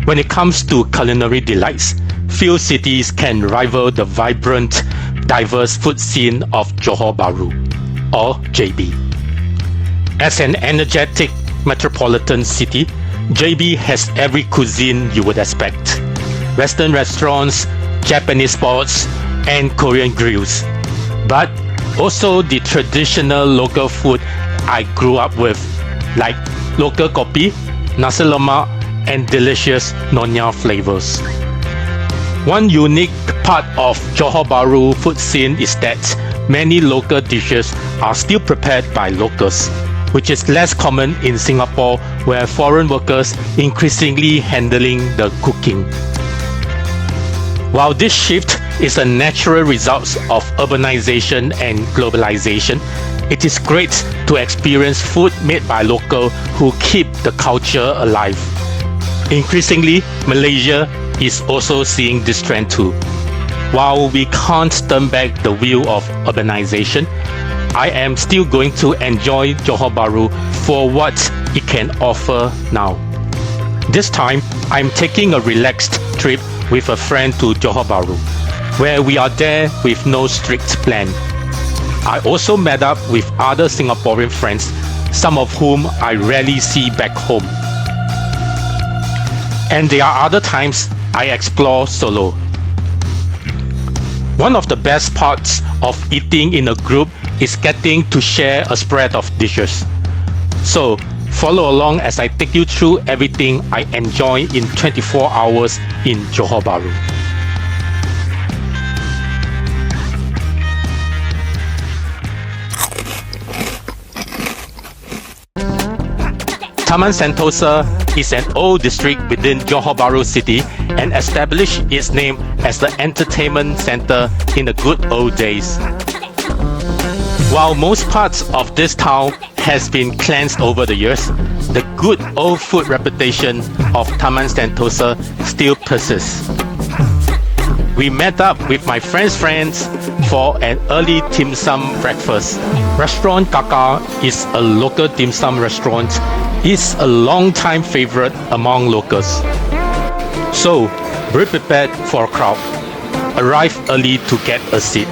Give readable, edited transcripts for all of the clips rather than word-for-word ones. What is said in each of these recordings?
When it comes to culinary delights, few cities can rival the vibrant, diverse food scene of Johor Bahru, or JB. As an energetic metropolitan city, JB has every cuisine you would expect. Western restaurants, Japanese spots, and Korean grills. But also the traditional local food I grew up with, like local kopi, nasi lemak, and delicious Nonya flavors. One unique part of Johor Bahru food scene is that many local dishes are still prepared by locals, which is less common in Singapore, where foreign workers increasingly handling the cooking. While this shift is a natural result of urbanization and globalization, it is great to experience food made by locals who keep the culture alive. Increasingly, Malaysia is also seeing this trend too. While we can't turn back the wheel of urbanization, I am still going to enjoy Johor Bahru for what it can offer now. This time, I'm taking a relaxed trip with a friend to Johor Bahru, where we are there with no strict plan. I also met up with other Singaporean friends, some of whom I rarely see back home. And there are other times I explore solo. One of the best parts of eating in a group is getting to share a spread of dishes. So, follow along as I take you through everything I enjoy in 24 hours in Johor Bahru. Taman Sentosa is an old district within Johor Bahru city and established its name as the entertainment center in the good old days. While most parts of this town has been cleansed over the years, the good old food reputation of Taman Sentosa still persists. We met up with my friends' friends for an early dim sum breakfast. Restaurant Kak Kak is a local dim sum restaurant. It's a long-time favorite among locals. So, be prepared for a crowd. Arrive early to get a seat.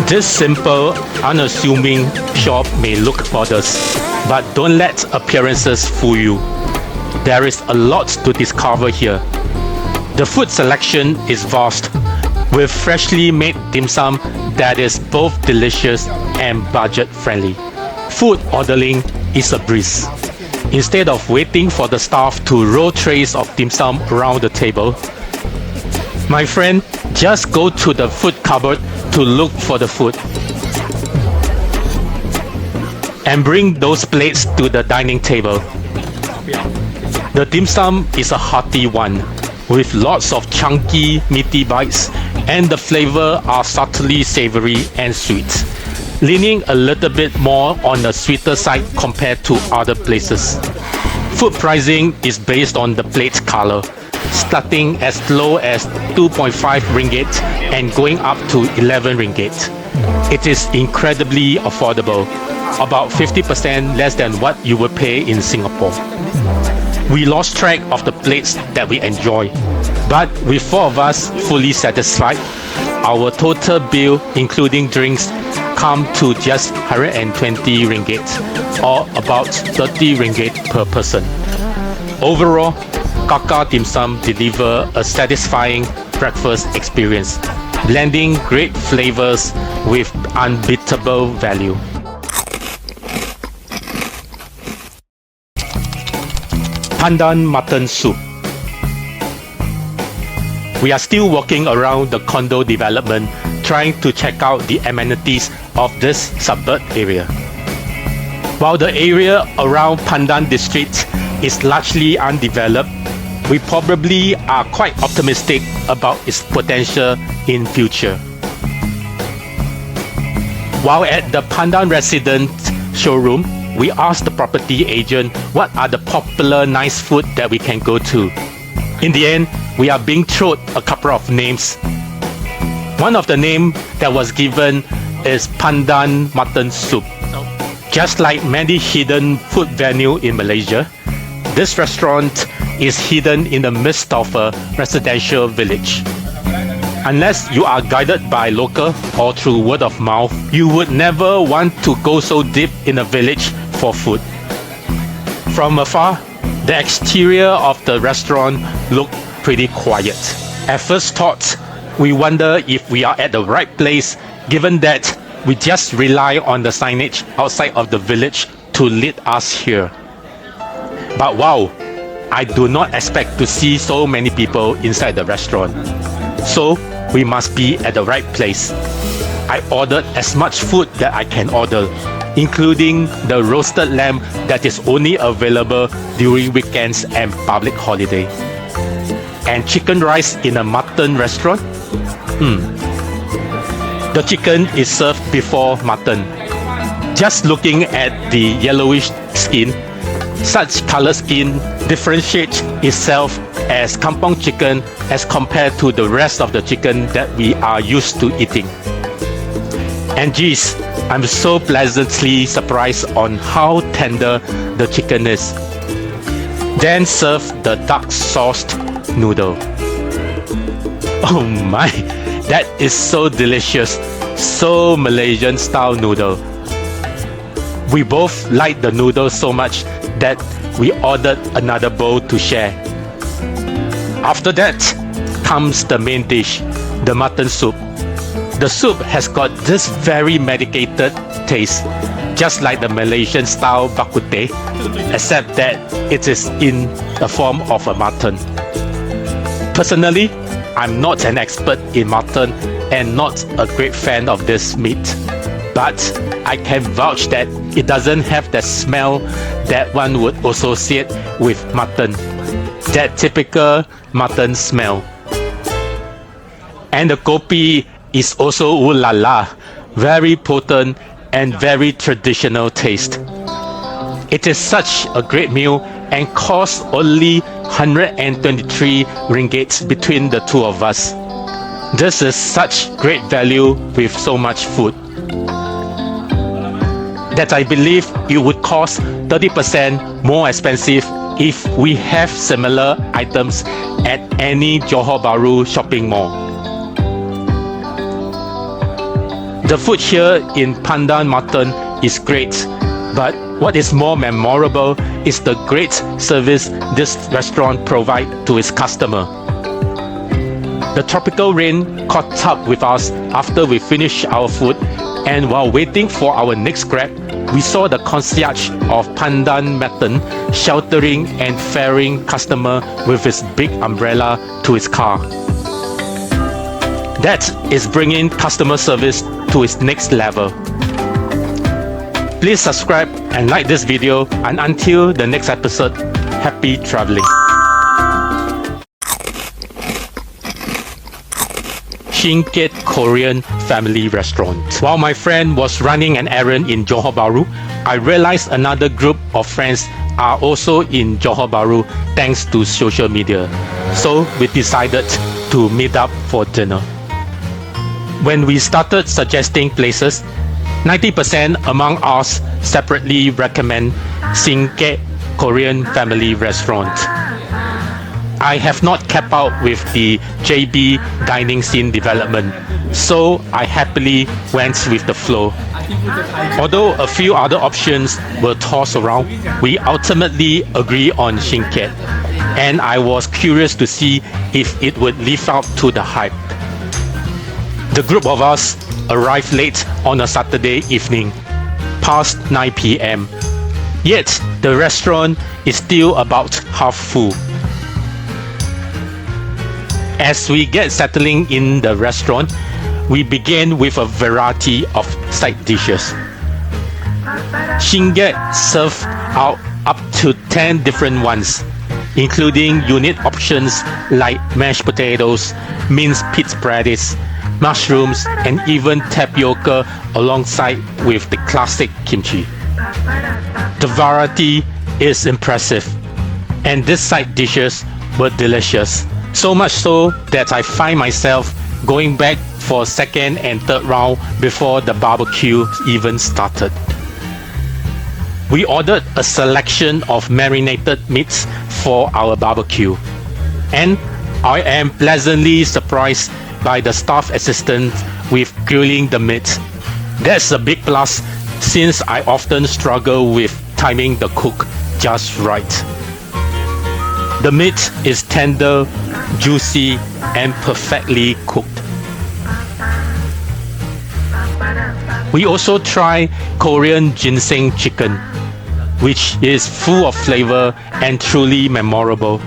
This simple, unassuming shop may look modest, but don't let appearances fool you. There is a lot to discover here. The food selection is vast, with freshly made dim sum that is both delicious and budget-friendly. Food ordering is a breeze. Instead of waiting for the staff to roll trays of dim sum around the table, my friend just go to the food cupboard to look for the food and bring those plates to the dining table. The dim sum is a hearty one, with lots of chunky, meaty bites, and the flavor are subtly savory and sweet, leaning a little bit more on the sweeter side compared to other places. Food pricing is based on the plate color, starting as low as 2.5 ringgit and going up to 11 ringgit. It is incredibly affordable, about 50% less than what you would pay in Singapore. We lost track of the plates that we enjoy, but with 4 of us fully satisfied, our total bill including drinks come to just 120 ringgit, or about 30 ringgit per person. Overall, Kak Kak Dim Sum deliver a satisfying breakfast experience, blending great flavors with unbeatable value. Pandan mutton soup. We are still walking around the condo development trying to check out the amenities of this suburb area. While the area around Pandan district is largely undeveloped, we probably are quite optimistic about its potential in future. While at the Pandan resident showroom, we asked the property agent what are the popular nice food that we can go to. In the end, we are being thrown a couple of names. One of the names that was given is Pandan mutton soup. Just like many hidden food venues in Malaysia, this restaurant is hidden in the midst of a residential village. Unless you are guided by local or through word of mouth, you would never want to go so deep in a village for food. From afar, the exterior of the restaurant looked pretty quiet. At first thought, we wonder if we are at the right place, given that we just rely on the signage outside of the village to lead us here. But wow, I do not expect to see so many people inside the restaurant. So we must be at the right place. I ordered as much food that I can order, including the roasted lamb that is only available during weekends and public holiday. And chicken rice in a mutton restaurant? The chicken is served before mutton. Just looking at the yellowish skin, such color skin differentiates itself as kampong chicken as compared to the rest of the chicken that we are used to eating. And geez, I'm so pleasantly surprised on how tender the chicken is. Then serve the dark sauced noodle. Oh my, that is so delicious, so Malaysian style noodle. We both like the noodle so much that we ordered another bowl to share. After that comes the main dish, the mutton soup. The soup has got this very medicated taste, just like the Malaysian style bak kut teh, except that it is in the form of a mutton. Personally, I'm not an expert in mutton and not a great fan of this meat, but I can vouch that it doesn't have the smell that one would associate with mutton, that typical mutton smell. And the kopi is also ooh la la, very potent and very traditional taste. It is such a great meal and costs only 123 ringgit between the two of us. This is such great value with so much food that I believe it would cost 30% more expensive if we have similar items at any Johor Bahru shopping mall. The food here in Pandan Mutton is great, but what is more memorable is the great service this restaurant provides to its customer. The tropical rain caught up with us after we finished our food, and while waiting for our next grab, we saw the concierge of Pandan Mutton sheltering and ferrying customer with his big umbrella to his car. That is bringing customer service to its next level. Please subscribe and like this video, and until the next episode, happy traveling. Shik Korean Family Restaurant. While my friend was running an errand in Johor Bahru, I realized another group of friends are also in Johor Bahru thanks to social media. So we decided to meet up for dinner. When we started suggesting places, 90% among us separately recommend Shik Korean Family Restaurant. I have not kept up with the JB dining scene development, so I happily went with the flow. Although a few other options were tossed around, we ultimately agreed on Shik, and I was curious to see if it would live up to the hype. The group of us arrived late on a Saturday evening, past 9 p.m. Yet the restaurant is still about half full. As we get settling in the restaurant, we begin with a variety of side dishes. Shik served out up to 10 different ones, including unique options like mashed potatoes, minced pig radish, mushrooms, and even tapioca alongside with the classic kimchi. The variety is impressive, and these side dishes were delicious. So much so that I find myself going back for second and third round before the barbecue even started. We ordered a selection of marinated meats for our barbecue, and I am pleasantly surprised by the staff assistant with grilling the meat. That's a big plus since I often struggle with timing the cook just right. The meat is tender, juicy, and perfectly cooked. We also try Korean ginseng chicken, which is full of flavor and truly memorable.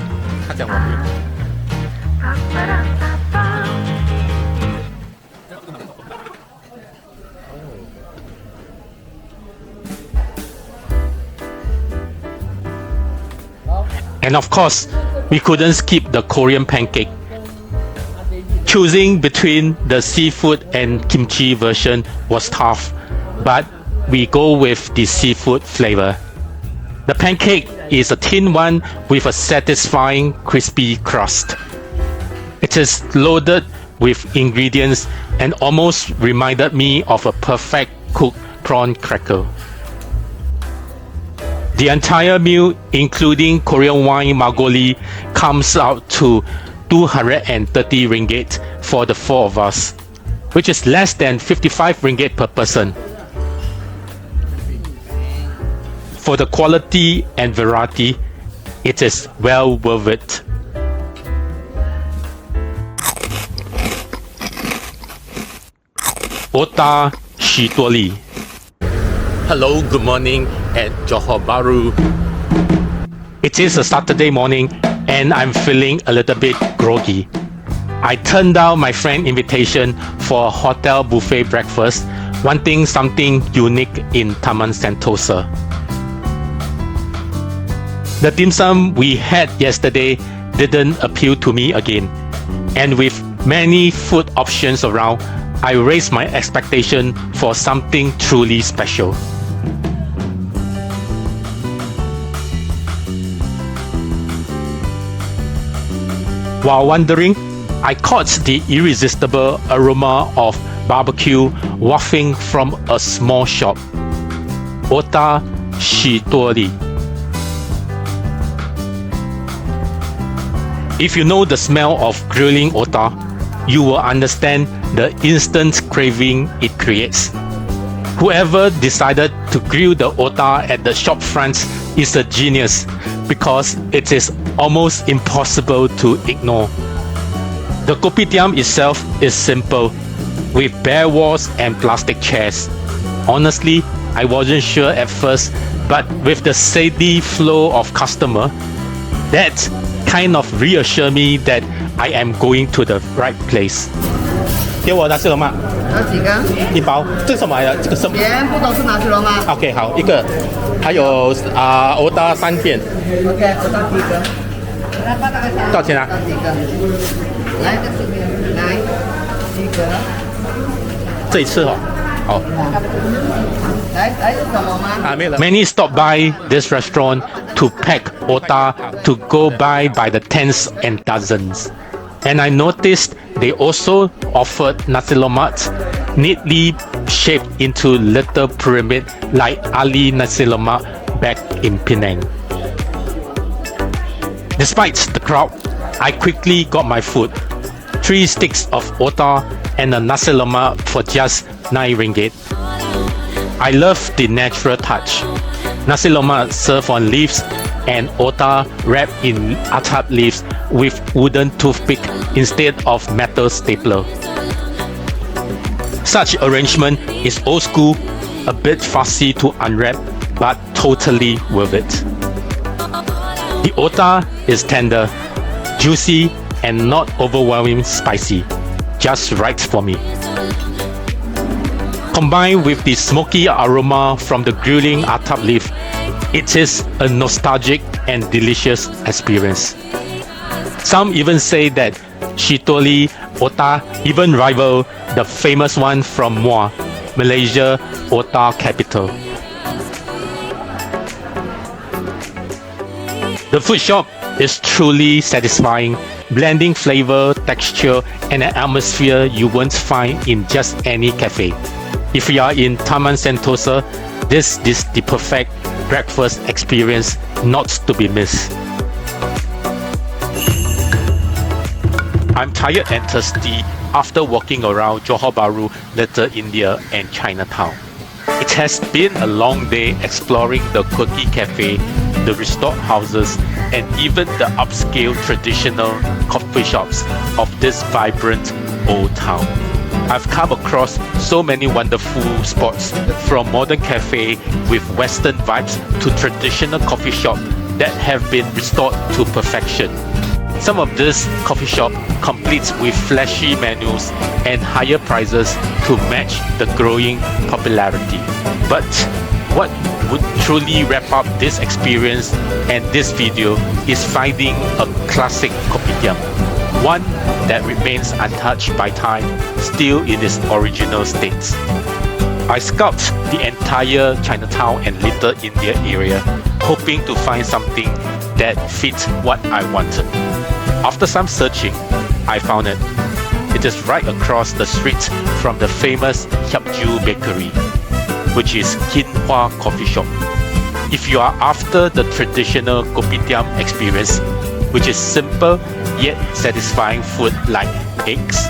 And of course, we couldn't skip the Korean pancake. Choosing between the seafood and kimchi version was tough, but we go with the seafood flavor. The pancake is a thin one with a satisfying crispy crust. It is loaded with ingredients and almost reminded me of a perfect cooked prawn cracker. The entire meal, including Korean wine Margoli, comes out to 230 ringgit for the 4 of us, which is less than 55 ringgit per person. For the quality and variety, it is well worth it. Otak Shiduoli. Hello, good morning at Johor Bahru. It is a Saturday morning and I'm feeling a little bit groggy. I turned down my friend's invitation for a hotel buffet breakfast, wanting something unique in Taman Sentosa. The dim sum we had yesterday didn't appeal to me again, and with many food options around, I raised my expectation for something truly special. While wandering, I caught the irresistible aroma of barbecue wafting from a small shop, Otak Shiduoli. If you know the smell of grilling otak, you will understand the instant craving it creates. Whoever decided to grill the otak at the shop front is a genius because it is almost impossible to ignore. The kopitiam itself is simple, with bare walls and plastic chairs. Honestly, I wasn't sure at first, but with the steady flow of customer, that kind of reassured me that I am going to the right place. 给我拿西罗马，有几个？一包。这是什么来的？这个什么？全部都是拿西罗马。OK， 好，一个，还有otak 3片。OK，我到几个？多少钱啊？到几个？来，这边来几个？这一次哦，好。来，有什么吗？没了。Many stop by this restaurant to pack otak to go by the tens and dozens. And I noticed they also offered nasi lemak neatly shaped into little pyramid like Ali nasi lemak back in Penang. Despite the crowd, I quickly got my food. 3 sticks of otak and a nasi lemak for just 9 ringgit. I love the natural touch. Nasi lemak served on leaves and otak wrapped in atap leaves with wooden toothpick instead of metal stapler. Such arrangement is old school, a bit fussy to unwrap, but totally worth it. The otak is tender, juicy, and not overwhelming spicy, just right for me. Combined with the smoky aroma from the grilling atap leaf, it is a nostalgic and delicious experience. Some even say that Shiduoli otak even rival the famous one from Muar, Malaysia otak capital. The food shop is truly satisfying, blending flavor, texture, and an atmosphere you won't find in just any cafe. If you are in Taman Sentosa, this is the perfect breakfast experience not to be missed. I'm tired and thirsty after walking around Johor Bahru, Little India and Chinatown. It has been a long day exploring the quirky cafe, the restored houses, and even the upscale traditional coffee shops of this vibrant old town. I've come across so many wonderful spots, from modern cafe with western vibes to traditional coffee shop that have been restored to perfection. Some of this coffee shop completes with flashy menus and higher prices to match the growing popularity. But what would truly wrap up this experience and this video is finding a classic kopitiam, one that remains untouched by time, still in its original state. I scouted the entire Chinatown and Little India area, hoping to find something that fits what I wanted. After some searching, I found it. It is right across the street from the famous Hyapju bakery, which is Kin Hua Coffee Shop. If you are after the traditional kopitiam experience, which is simple yet satisfying food like eggs,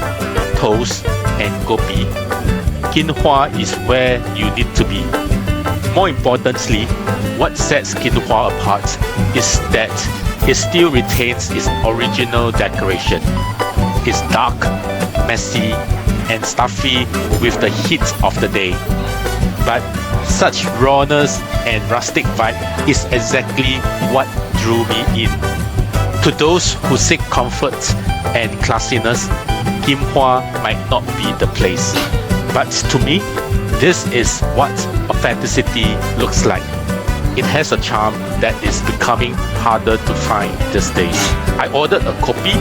toast, and kopi, Kin Hua is where you need to be. More importantly, what sets Kin Hua apart is that it still retains its original decoration. It's dark, messy, and stuffy with the heat of the day. But such rawness and rustic vibe is exactly what drew me in. To those who seek comfort and classiness, Kin Hua might not be the place. But to me, this is what authenticity looks like. It has a charm that is becoming harder to find these days. I ordered a kopi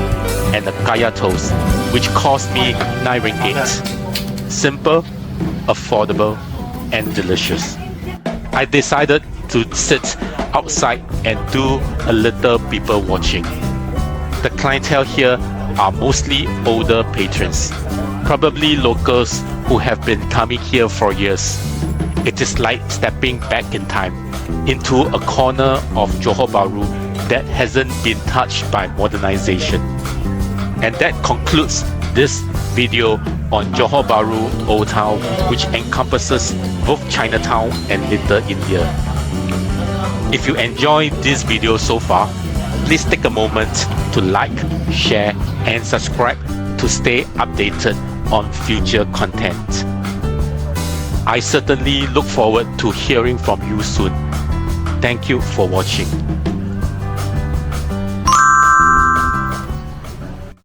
and a kaya toast, which cost me 9 ringgit. Simple, affordable, and delicious. I decided to sit outside and do a little people watching. The clientele here are mostly older patrons, probably locals who have been coming here for years. It is like stepping back in time into a corner of Johor Bahru that hasn't been touched by modernization. And that concludes this video on Johor Bahru Old Town, which encompasses both Chinatown and Little India. If you enjoyed this video so far, please take a moment to like, share, and subscribe to stay updated on future content. I certainly look forward to hearing from you soon. Thank you for watching.